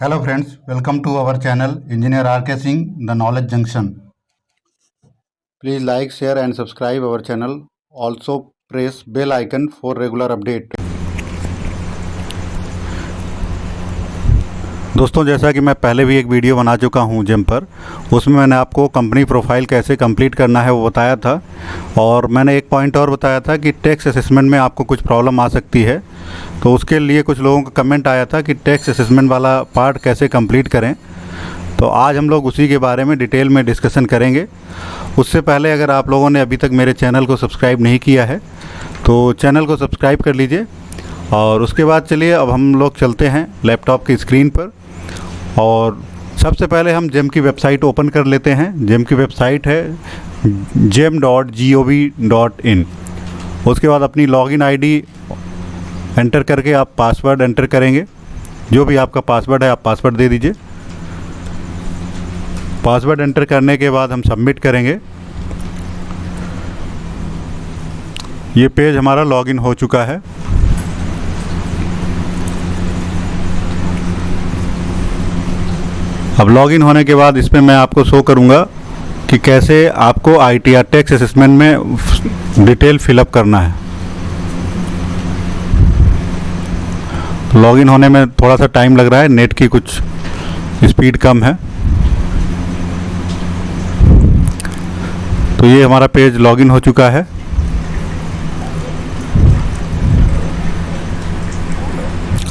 Hello friends, welcome to our channel Engineer RK Singh, The Knowledge Junction. Please like, share and subscribe our channel. Also press bell icon for regular update. दोस्तों, जैसा कि मैं पहले भी एक video बना चुका हूं जिम पर, उसमें मैंने आपको कंपनी प्रोफाइल कैसे कंप्लीट करना है वो बताया था। और मैंने एक पॉइंट और बताया था कि टैक्स असेसमेंट में आपको कुछ प्रॉब्लम आ सकती है, तो उसके लिए कुछ लोगों का कमेंट आया था कि टैक्स असेसमेंट वाला पार्ट कैसे कंप्लीट करें। तो आज हम लोग उसी के बारे में डिटेल में डिस्कशन करेंगे। उससे पहले अगर आप लोगों ने अभी तक मेरे चैनल को सब्सक्राइब नहीं किया है तो चैनल को सब्सक्राइब कर लीजिए। और उसके बाद चलिए अब हम लोग चलते हैं लैपटॉप की स्क्रीन पर, और सबसे पहले हम जेम की वेबसाइट ओपन कर लेते हैं। जेम की वेबसाइट है gem.gov.in। उसके बाद अपनी लॉगिन आईडी एंटर करके आप पासवर्ड एंटर करेंगे। जो भी आपका पासवर्ड है आप पासवर्ड दे दीजिए। पासवर्ड एंटर करने के बाद हम सबमिट करेंगे। ये पेज हमारा लॉगिन हो चुका है। अब लॉगिन होने के बाद इसमें मैं आपको शो करूंगा कि कैसे आपको ITR टैक्स असेसमेंट में डिटेल फिलअप करना है। लॉगिन होने में थोड़ा सा टाइम लग रहा है, नेट की कुछ स्पीड कम है। तो ये हमारा पेज लॉगिन हो चुका है।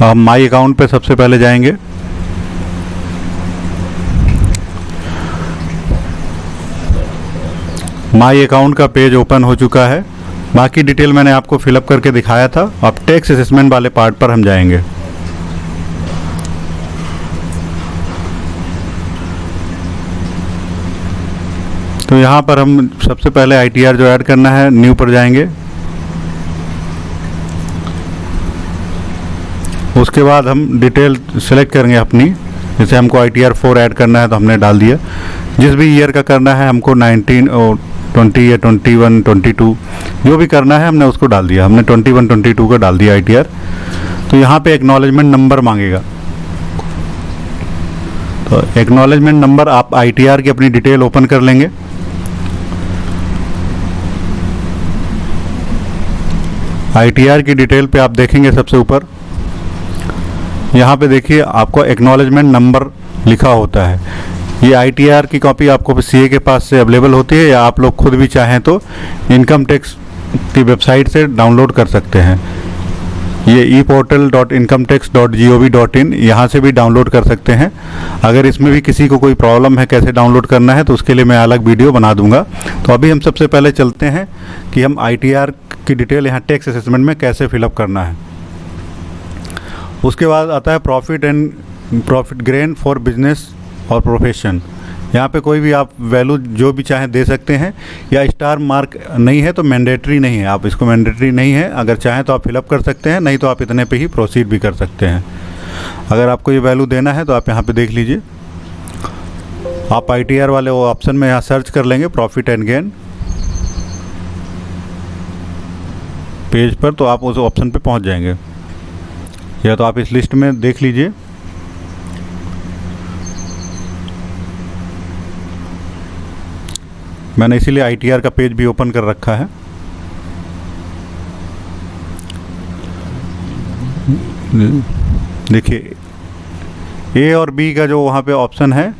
अब माई अकाउंट पे सबसे पहले जाएंगे। माई अकाउंट का पेज ओपन हो चुका है। बाकी डिटेल मैंने आपको फिलअप करके दिखाया था। अब टैक्स असेसमेंट वाले पार्ट पर हम जाएंगे। तो यहाँ पर हम सबसे पहले ITR जो ऐड करना है, न्यू पर जाएंगे। उसके बाद हम डिटेल सेलेक्ट करेंगे अपनी। जैसे हमको ITR 4 ऐड करना है तो हमने डाल दिया। जिस भी ईयर का करना है हमको 19 और 20 या 21, 22 जो भी करना है हमने उसको डाल दिया। हमने 21, 22 का डाल दिया ITR। तो यहाँ पे एक्नॉलेजमेंट नंबर मांगेगा। तो एक्नॉलेजमेंट नंबर आप ITR की अपनी डिटेल ओपन कर लेंगे। ITR की डिटेल पे आप देखेंगे सबसे ऊपर, यहाँ पे देखिए आपको एक्नॉलेजमेंट नंबर लिखा होता है। ये ITR की कॉपी आपको CA के पास से अवेलेबल होती है, या आप लोग खुद भी चाहें तो इनकम टैक्स की वेबसाइट से डाउनलोड कर सकते हैं। ये eportal.incometax.gov.in यहाँ से भी डाउनलोड कर सकते हैं। अगर इसमें भी किसी को कोई प्रॉब्लम है कैसे डाउनलोड करना है तो उसके लिए मैं अलग वीडियो बना दूंगा। तो अभी हम सबसे पहले चलते हैं कि हम ITR की डिटेल यहाँ टैक्स असेसमेंट में कैसे फिलअप करना है। उसके बाद आता है प्रॉफिट ग्रेन फॉर बिजनेस और प्रोफेशन। यहाँ पे कोई भी आप वैल्यू जो भी चाहें दे सकते हैं, या स्टार मार्क नहीं है तो मैंडेटरी नहीं है। आप इसको मैंडेटरी नहीं है, अगर चाहें तो आप फिलअप कर सकते हैं, नहीं तो आप इतने पे ही प्रोसीड भी कर सकते हैं। अगर आपको ये वैल्यू देना है तो आप यहाँ पे देख लीजिए। आप ITR वाले वो ऑप्शन में यहाँ सर्च कर लेंगे प्रॉफिट एंड गेन पेज पर, तो आप उस ऑप्शन पे पहुँच जाएंगे। या तो आप इस लिस्ट में देख लीजिए। मैंने इसीलिए ITR का पेज भी ओपन कर रखा है। देखिए A और B का जो वहाँ पे ऑप्शन है,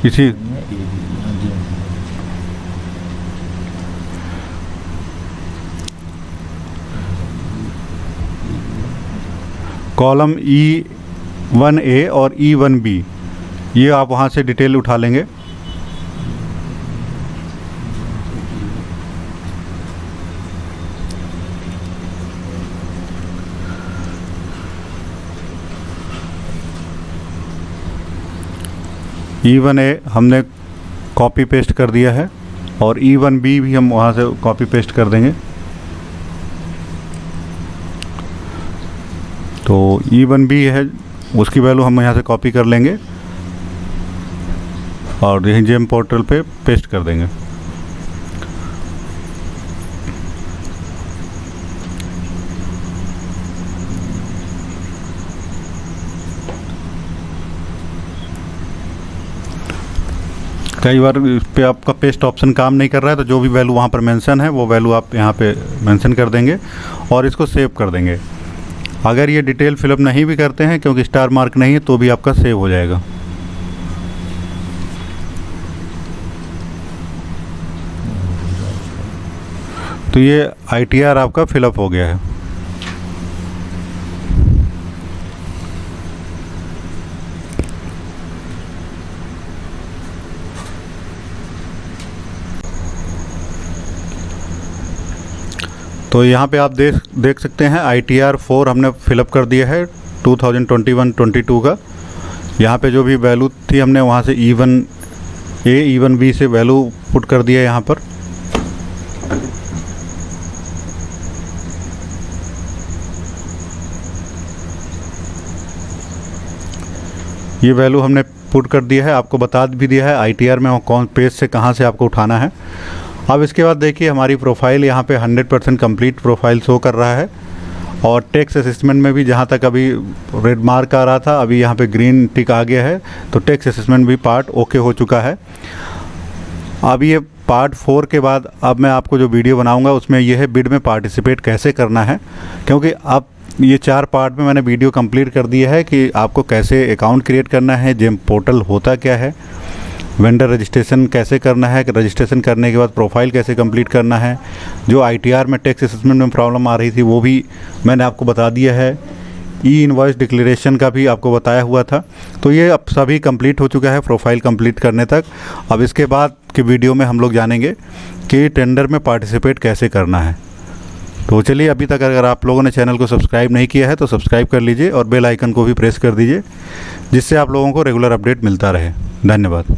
इसी कॉलम E1A और E1B, ये आप वहाँ से डिटेल उठा लेंगे। E1A हमने कॉपी पेस्ट कर दिया है, और E1B भी हम वहाँ से कॉपी पेस्ट कर देंगे। तो E1B है, उसकी वैल्यू हम यहाँ से कॉपी कर लेंगे और यही जेम पोर्टल पे पेस्ट कर देंगे। कई बार इस पे आपका पेस्ट ऑप्शन काम नहीं कर रहा है, तो जो भी वैल्यू वहाँ पर मेंशन है वो वैल्यू आप यहाँ पे मेंशन कर देंगे और इसको सेव कर देंगे। अगर ये डिटेल फिलअप नहीं भी करते हैं क्योंकि स्टार मार्क नहीं है, तो भी आपका सेव हो जाएगा। तो ये ITR आपका फिलअप हो गया है। तो यहाँ पे आप देख सकते हैं ITR 4 हमने फिलअप कर दिया है 2021-22 का। यहाँ पे जो भी वैल्यू थी हमने वहाँ से E1A E1B से वैल्यू पुट कर दिया यहाँ पर। ये वैल्यू हमने पुट कर दिया है, आपको बता भी दिया है ITR में कौन पेज से कहाँ से आपको उठाना है। अब इसके बाद देखिए हमारी प्रोफाइल यहाँ पे 100% कंप्लीट प्रोफाइल शो कर रहा है और टेक्स्ट असेसमेंट में भी जहाँ तक अभी रेड मार्क आ रहा था, अभी यहाँ पे ग्रीन टिक आ गया है। तो टेक्स्ट असेसमेंट भी पार्ट ओके हो चुका है। अब ये पार्ट 4 के बाद अब मैं आपको जो वीडियो बनाऊँगा उसमें यह है बिड में पार्टिसिपेट कैसे करना है, क्योंकि अब ये 4 पार्ट में मैंने वीडियो कंप्लीट कर दिया है कि आपको कैसे अकाउंट क्रिएट करना है, जेम पोर्टल होता क्या है, वेंडर रजिस्ट्रेशन कैसे करना है, रजिस्ट्रेशन करने के बाद प्रोफाइल कैसे कंप्लीट करना है, जो ITR में टैक्स असेसमेंट में प्रॉब्लम आ रही थी वो भी मैंने आपको बता दिया है, E-इनवॉइस डिक्लेरेशन का भी आपको बताया हुआ था। तो ये अब सभी कंप्लीट हो चुका है प्रोफाइल कंप्लीट करने तक। अब इसके बाद के वीडियो में हम लोग जानेंगे कि टेंडर में पार्टिसिपेट कैसे करना है। तो चलिए, अभी तक अगर आप लोगों ने चैनल को सब्सक्राइब नहीं किया है तो सब्सक्राइब कर लीजिए और बेल आइकन को भी प्रेस कर दीजिए, जिससे आप लोगों को रेगुलर अपडेट मिलता रहे। धन्यवाद।